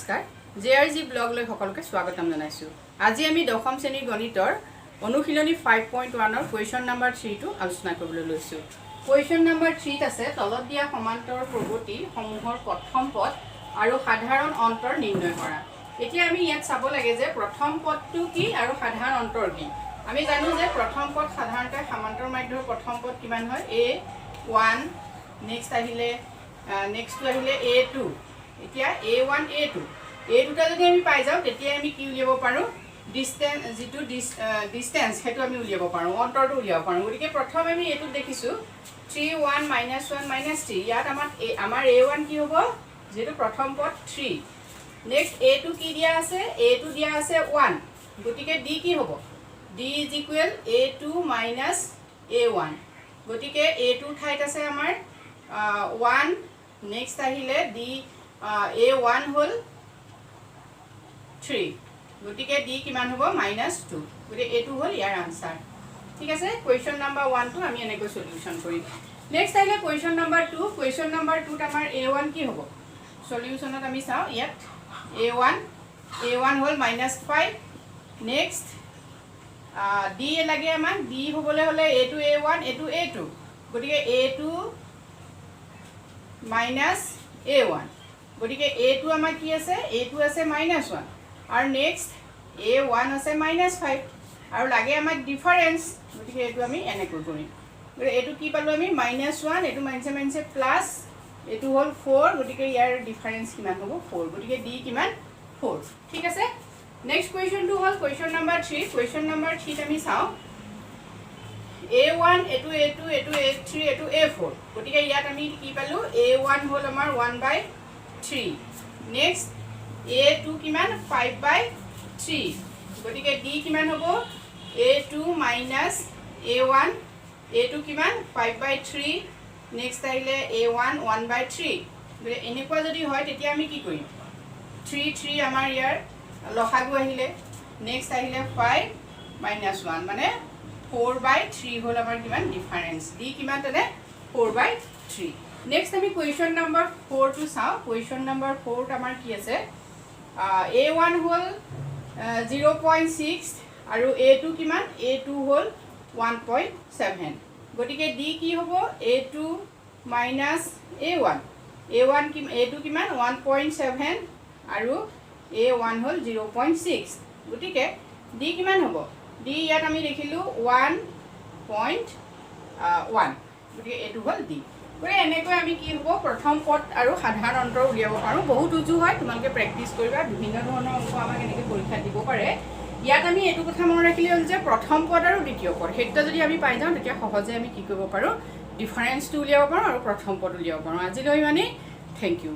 নমস্কাৰ জেআৰজি ব্লগ লৈ সকলোকে স্বাগতম জনাইছো আজি আমি দশম শ্ৰেণীৰ গণিতৰ অনুশীলনী 5.1 ৰ কোৱেশ্চন নম্বৰ 3 টো আলোচনা কৰিবলৈ লৈছো কোৱেশ্চন নম্বৰ 3 ত আছে তলত দিয়া সমান্তৰ প্ৰগতি সমূহৰ প্ৰথম পদ আৰু সাধাৰণ অন্তৰ নিৰ্ণয় কৰা এতিয়া আমি ইয়াত চাব লাগে যে প্ৰথম পদটো কি আৰু সাধাৰণ অন্তৰ কি আমি জানো যে প্ৰথম পদ সাধাৰণতে সমান্তৰ মাধ্যমৰ প্ৰথম পদ কিমান হয় a1 নেক্সট আহিলে নেক্সট আহিলে a2 এতিয়া a1 a2 a2টা যদি আমি পাই যাও তেতিয়া আমি কি উলিয়াব পাৰো ডিসটেন্স যেটো ডিসটেন্স হেতু আমি উলিয়াব পাৰো অন্তৰটো উলিয়াব পাৰো গতিকে প্ৰথম আমি এটো দেখিছো 3 1 -1 -3 ইয়াত আমাৰ a1 কি হ'ব যেটো প্ৰথম পদ 3 নেক্সট a2 কি দিয়া আছে a2 দিয়া আছে 1 গতিকে d কি হ'ব d = a2 - a1 গতিকে a2 ঠাইত আছে আমাৰ 1 নেক্সট আহিলে d a1 হল 3 গটিকে d কিমান হ'ব -2 গটি a2 হল ইয়াৰ আনসাৰ ঠিক আছে কোৱেশ্চন নম্বৰ 1 টো আমি এনেকৈ সলিউশন কৰিম নেক্সট আহিলে কোৱেশ্চন নম্বৰ 2 কোৱেশ্চন নম্বৰ 2 ত আমাৰ a1 কি হ'ব সলিউশনত আমি চাও ইয়াত a1 হল -5 নেক্সট d লাগে আমাক d হ'বলে হলে a2 a1 a2 a2 গটিকে a2 - a1 গটিকে a2 আমাৰ কি আছে a2 আছে -1 আৰু নেক্সট a1 আছে -5 আৰু লাগে আমাক ডিফাৰেন্স গটিকে এটো আমি এনেকৈ কৰিম গটিকে এটো কি পালো আমি -1 এটো মাইনাসে প্লাস এটো হল 4 গটিকে ইয়াৰ ডিফাৰেন্স কিমান হ'ব 4 গটিকে d কিমান 4 ঠিক আছে নেক্সট কোৱেশ্চন টো হল কোৱেশ্চন নম্বৰ 3 কোৱেশ্চন নম্বৰ 3 আমি চাও a1 এটো a2 এটো a3 এটো a4 গটিকে ইয়াত আমি কি পালো a1 হল আমাৰ 1/3 নেক্সট a2 কিমান 5/3 গটিকে d কিমান হ'ব a2 - a1 a2 কিমান 5/3 নেক্সট আহিলে a1 1/3 গটিকে এনেকুৱা যদি হয় তেতিয়া আমি কি কৰিম 3 আমাৰ ইয়াৰ লসাগু আহিলে নেক্সট আহিলে 5 - 1 মানে 4/3 হল আমাৰ কিমান ডিফাৰেন্স d কিমান তেনে 4/3 নেক্সট আমি কোৱেশ্চন নম্বৰ 4 টো চাও কোৱেশ্চন নম্বৰ 4 ত আমাৰ কি আছে a1 হল 0.6 আৰু a2 কিমান a2 হল 1.7 গটিকে d কি হ'ব a2 - a1 a2 কিমান 1.7 আৰু a1 হল 0.6 গটিকে d কিমান হ'ব d ইয়াত আমি দেখিলো 1.1 গটিকে এটো হল d গৰে এনেকৈ আমি কি হ'ব প্ৰথম পদ আৰু সাধাৰণ অন্তৰ উলিয়াব পাৰো বহুত উজু হয় তোমালোকে প্ৰেক্টিস কৰিবা বিভিন্ন ধৰণৰ অংক আমাক এনেকৈ পৰীক্ষা দিব পাৰে ইয়াত আমি এটো কথা মনত ৰাখিলে হ'ল যে প্ৰথম পদ আৰু দ্বিতীয় পদ হেতু যদি আমি পাই যাও তেতিয়া সহজে আমি কি কৰিব পাৰো ডিফাৰেন্সটো উলিয়াব পাৰো আৰু প্ৰথম পদ উলিয়াব পাৰো আজিলৈ মানে থ্যাংক ইউ